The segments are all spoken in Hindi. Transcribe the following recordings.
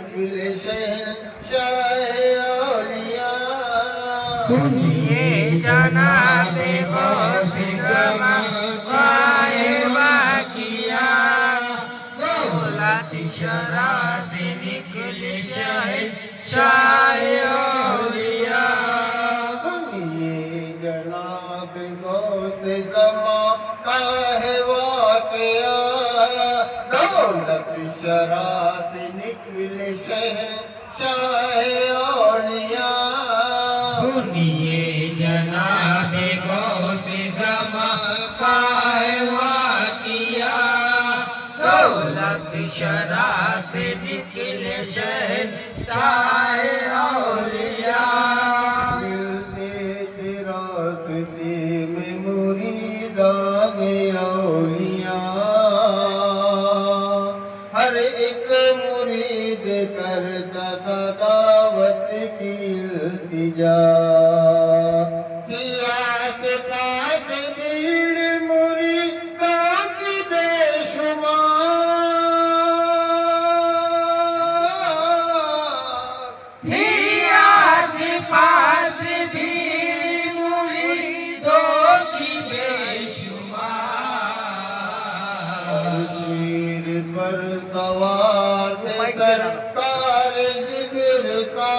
निकले शहंशाह औलिया। सुनिए जनाबे गौसे ज़मां वाए वाक़िया, दौलत शरा से निकले शहंशाह औलिया। सुनिए जनाब गौसे ज़मां का है वाक़िया, दौलत शरा से निकले शहंशाह औलिया। सुनिए जनाबे गौसे ज़मां का है वाक़िया, दौलत शरा से निकले शहंशाह औलिया। मिलते थे रास्ते में मुरीदान औलिया, हर एक मुरीद करता था दावत की इल्तिजा। थी आस-पास भीड़ मुरीदों की बेशुमार। थी आस-पास भीड़ मुरीदों की बेशुमार। शेर पर सवार थे सरकार ज़िब्र का,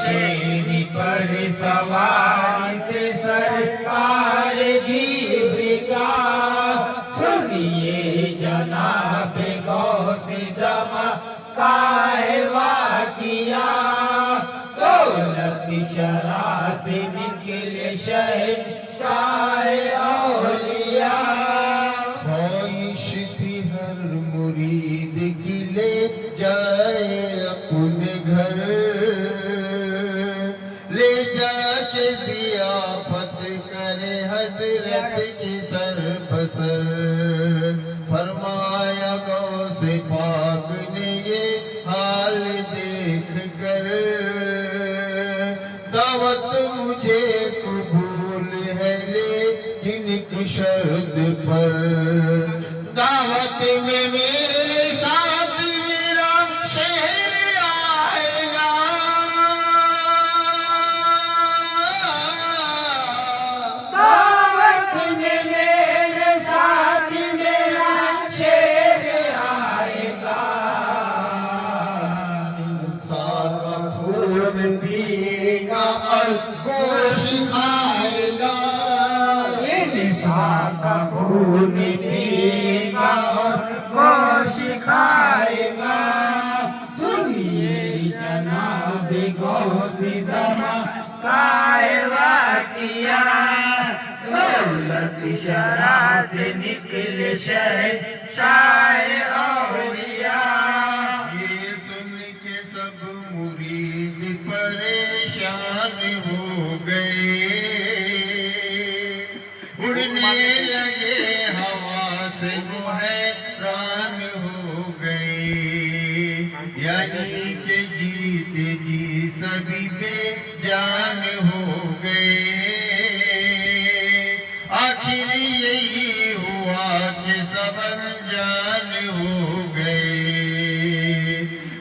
शेर पर सवार थे सरकार गिब्र का। सुनिए जनाब गौसे ज़मां का है वाक़िया, दौलत शरा से निकले शहंशाह औलिया। ख्वाहिश थी हर मुरीद की ले जाए अपने घर, ले जाके ज़ियाफ़त करे हज़रत की सर बसर। फरमाया गौसे पाक ने ये हाल देख कर, दावत मुझे कबूल है लेकिन की शर्त पर। दावत में मेरे साथ मेरा शहर आएगा, दावत में मेरे साथ मेरा शेर आएगा। इंसान का खून पिएगा और गोश्त खाएगा, इंसान का खून पिएगा और गोश्त खाएगा। सुनिए जनाब गौसे ज़मां का है वाक़िया, दौलत शरा से निकले शहंशाह औलिया। ये सुन के सब मुरीद परेशान हो गए, उड़ने लगे हवा से वो हैरान हो गए। यानी के जीते जी सभी बेजान हो गए। आखिर यही हुआ कि सब अनजान हो गए।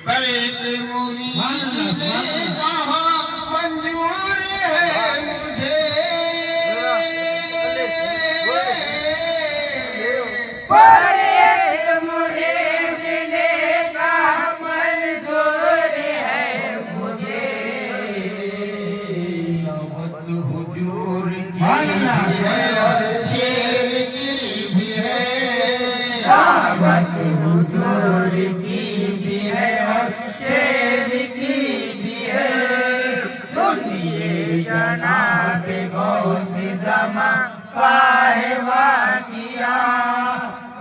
पर एक मुरीद ने कहा मंजूर है मुझे, पर एक मुरीद ने कहा मंजूर है मुझे। दावत हुजूर की है और शेर की भी है, दावत हुजूर की भी है और शेर की भी है। सुनिए जनाब गौसे ज़मां का है वाक़िया,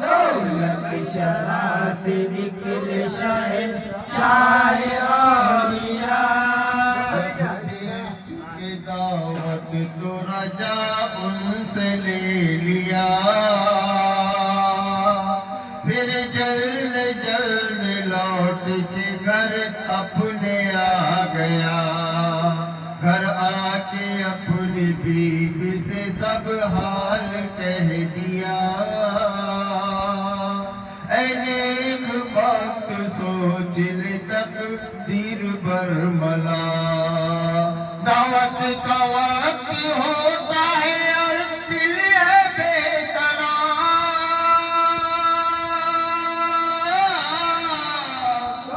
दौलत शरा से निकले शहंशाह औलिया। चुके दावत तो रजा उनसे ले लिया, फिर जल्द जल्द लौट के घर अपने आ गया। घर आके अपनी बीवी से सब हाल कह दिया। ऐ नेक वक्त सो सोच ले तकदीर बरमला। दावत का वक्त होता है और दिल है बेकरार।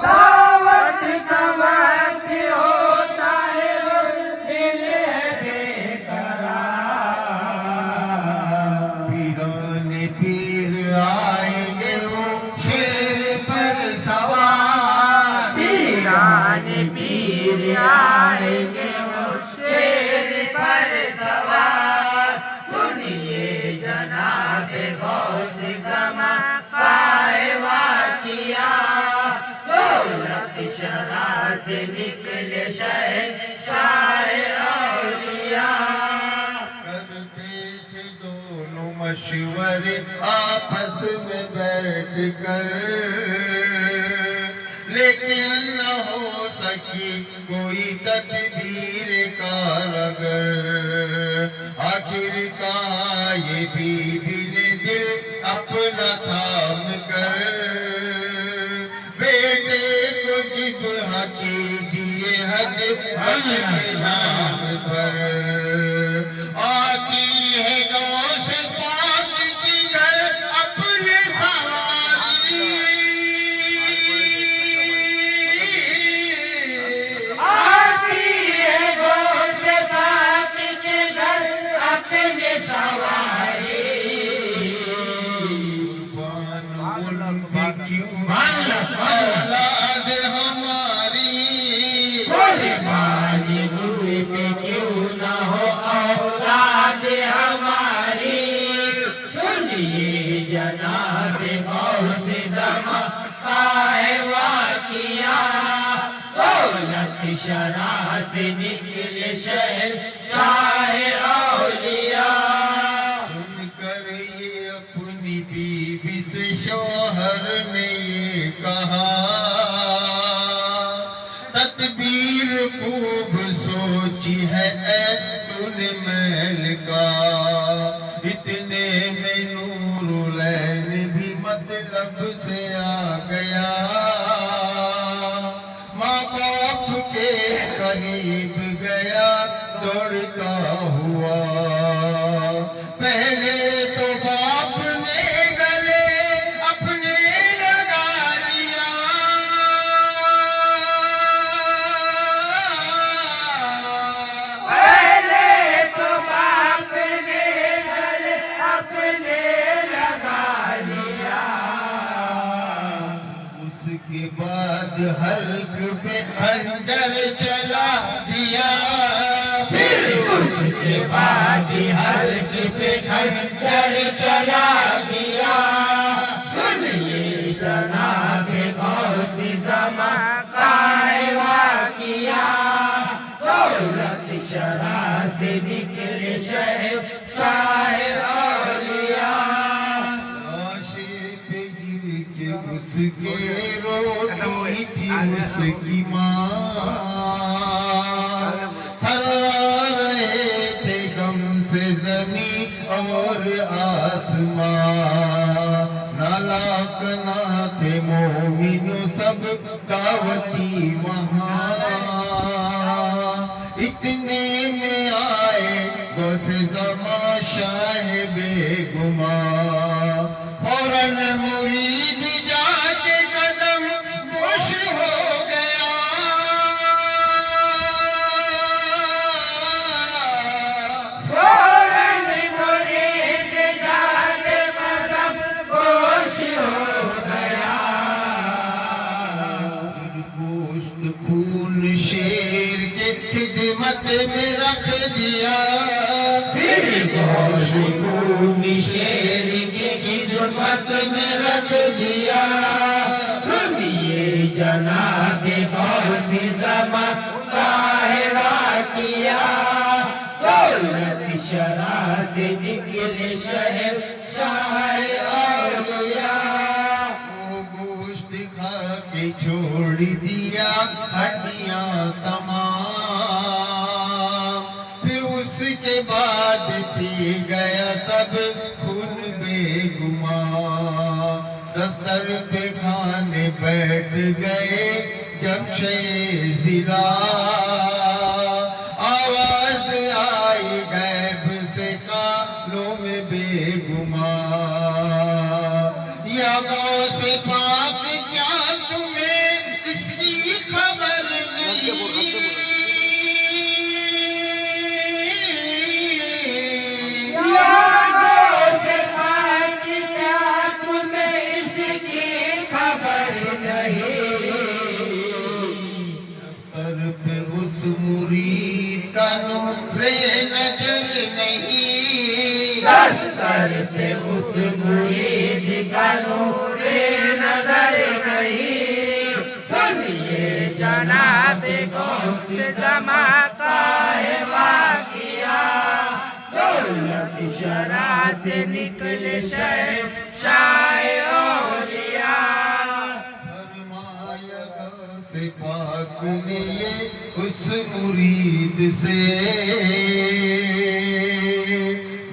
दावत का वक्त होता है और दिल है बेकरार। पीराने पीर आएंगे वो शेर पर सवार। पीराने पीर आएंगे वो शेर पर सवार। सुनिए जनाब गौस ज़मा काए वाक़िया। दौलत शरा से निकले शहंशाह औलिया। करते थे दोनों मशवरे आपस में बैठ कर, लेकिन न हो सकी कोई तदबीर कारगर। आखिरकार ये बीवी ने दिल अपना थाम कर बेटे को जिब्हा कीजिए हज के नाम पर। आती है गौस पाक की घर अपने सवारी। आती है गौस पाक के घर अपने सवारी। कुर्बान उन पे क्यों औलाद हमारी। कुर्बानी उन पे क्यों न हो औलाद हमारी। सुनिए जनाब गौस ज़मा काए वाक़िया। दौलत शरा से निकले शहंशाह औलिया। सुनकर ये अपनी बीवी से शौहर ने ये कहा, तदबीर खूब सोची है ऐ तूने महल का। इतने में नूरुलैन भी मतलब से आ गया। माँ बाप के करीब गया दौड़ता हुआ। पहले तो बाप ने गले अपने लगा लिया। पहले तो बाप ने गले अपने लगा लिया। उसके बाद हल्क पे खंजर चला दिया। फिर उसके बाद हल्क पे खंजर चला दिया। सुनिए जनाब गौस ज़मा काए वाक़िया। दौलत शरा से निकले शहंशाह औलिया। लाशे पे गिर के उसके रोती थी उसकी माँ। थर्रा रहे थे गम से ज़मी और आसमां। नालायक ना थे मोमिनो सब दावती वहाँ। इतने में आए गौस ज़मा शाह बेगुमा। फौरन मुरीद जाके कदम बोश हो गया। फौरन मुरीद जाके कदम बोश हो गया। फिर गोश्त खून शेर के खिदमत में रख दिया। फिर गोश्त खून शेर की खिदमत में रख दिया। सुनिए जनाब गौस ज़मा काए वाक़िया। दौलत शरा से निकले शहंशाह औलिया। वो गोश्त खा के छोड़ दिया हड्डियां तमाम। फिर उसके बाद पी गया सब खून बेगुमा। दस्तर पे खाने के बैठ गए जब शेज़िला, आवाज आई गैब से कानों में बेगुमा, या गौसे पाक क्या तुम्हें इसकी खबर नहीं? पे उस मुरीद का नूरे नजर नहीं, दस्तर पे उस मुरीद का नूरे नजर नहीं। सुनिए जनाब गौस ज़मा का है वाक़िया, दौलत शरा से निकले शहंशाह औलिया। से पाक ने ये उस मुरीद से,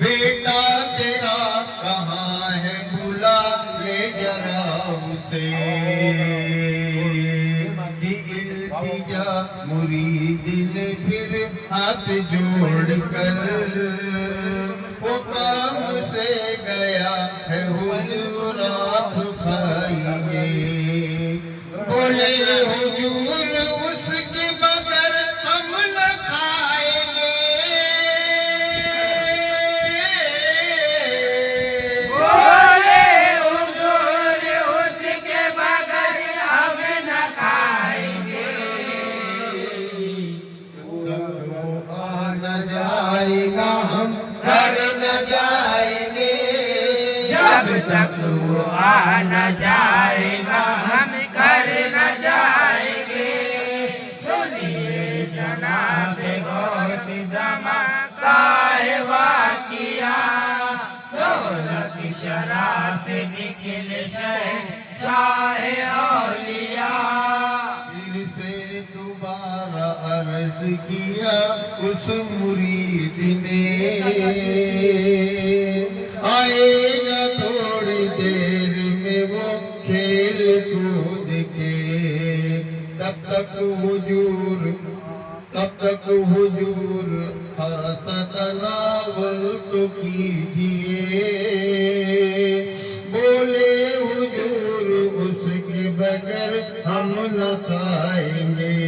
बेटा तेरा कहाँ है बुला ले जरा उसे, कि इल्तिजा मुरीद ने फिर हाथ जोड़ कर वो काम से गया है हुजूर आप खाइए। बोले हुजूर उसके बगैर हम न खाएंगे, बोले हुजूर उसके बगैर हम न खाएंगे। जब तक वो आ न जाएगा हम घर न जाएंगे, जब तक वो आ न जाएगा हम घर न जाएंगे। सुनिए जनाब गौस ज़मा का है वाक़िया, दौलत शरा से निकले शहंशाह औलिया। फिर से दोबारा अर्ज किया उस मुरीद ने, आएगा थोड़ी देर में वो खेल कूद के, तब तक हुजूर खासा तनावल तो कीजिए। बोले हुजूर उसके बगैर हम न खाएंगे।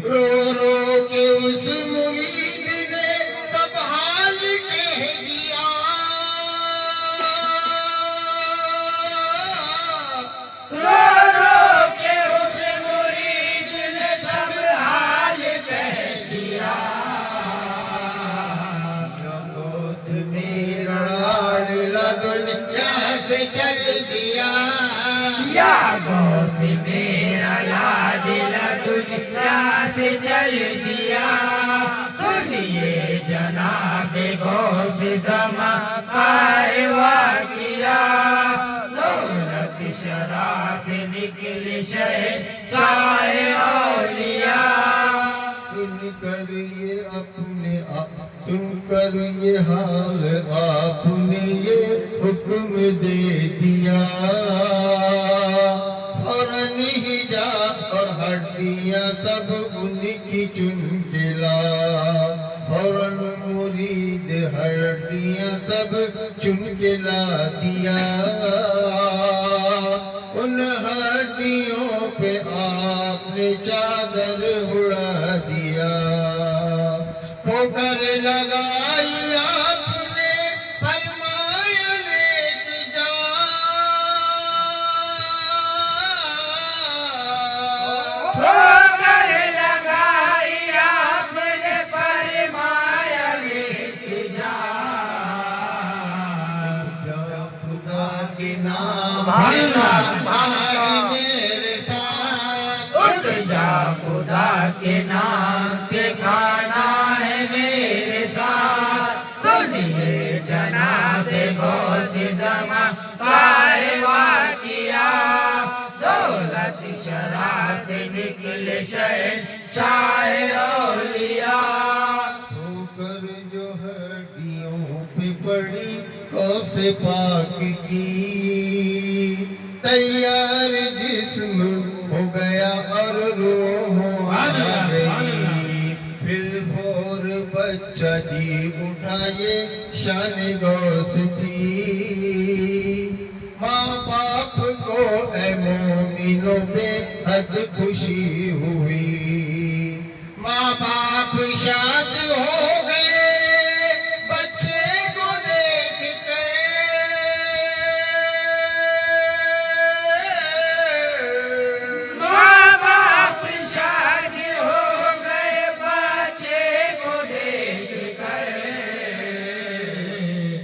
रो रो के उस मुरीद ने सब हाल कह दिया, रो रो के उस मुरीद ने सब हाल कह दिया। गौस मेरा दुनिया से चल दिया, या गौस मेरा लादिल दुनिया से चल दिया। सुनिए जनाब गौस ज़मा का है वाक़िया, दौलत शरा से निकले शहंशाह औलिया। सुनकर ये हाल आपने ये हुक्म दे दिया, फौरन ही जा और हड्डियां सब उनकी चुन के ला। फौरन मुरीद हड्डियां सब चुन के ला दिया, उन हड्डियों पे आपने चादर उड़ा दिया। ठोकर लगाई आपने फरमाया लेट जा, ठोकर लगाई आपने फरमाया लेट जा। जा खुदा के नाम मेरे साथ, उठ जा खुदा के नाम पे खाना है मेरे साथ। सुनिए जनाब गौस ज़मा का है वाक़िया, दौलत शरा से निकले शहंशाह औलिया। ठोकर जो हड्डियों पे पड़ी गौसे पाक की, तैयार जिस्म हो गया और रूह आ गई। फिलफोर बच्चा जी उठा ये शान गौस थी। माँ बाप को ऐ मोमिनों बेहद खुशी हुई। माँ बाप शाद हो गए बच्चे को देख कर। माँ बाप शादी हो गए बच्चे को देख कर।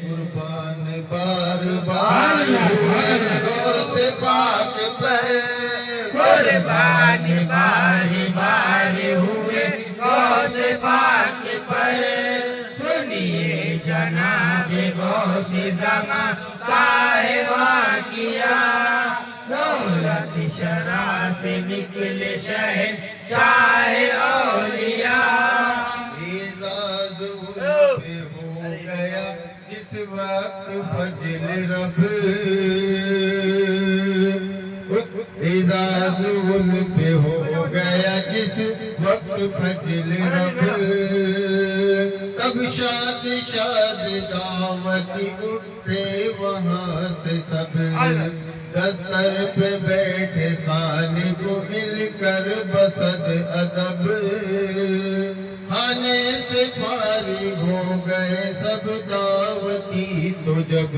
कुर्बान बार बार हुए गौस पाक पर। कुर्बान बारी बारी हुए गौस पाक पर। सुनिए जनाब गौस ज़मा काहे वाक़िया। दौलत शरा से निकले शहर शाहे औलिया। एजाज उन पे हो गया जिस वक्त फजल रब। एजाज उन पे हो गया जिस वक्त फजल रब। तब शाद शाद दावती उठे वहाँ से सब। दस्तर पे बैठे खाने को मिलकर बसद अदब। खाने से फारिग हो गए सब दावती तो जब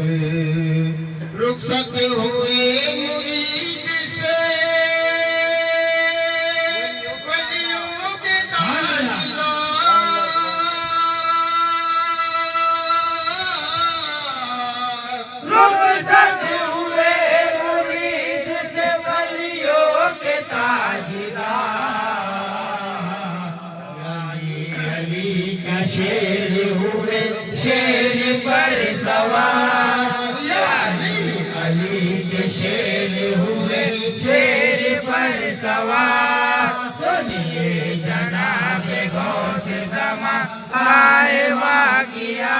रुखसत हुए मुरीद से वलियों के ताजदार। रुखसत हुए मुरीद से वलियों के ताजदार। अली का शेर हुए शेर पर सवार। अली के शेर हुए शेर पर सवार। सुनिए जनाब गौस ज़मा आए वाक़िया।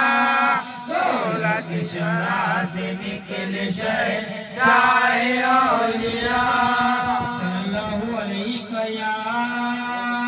दौलत शरा से निकले शहर शाहे औलिया।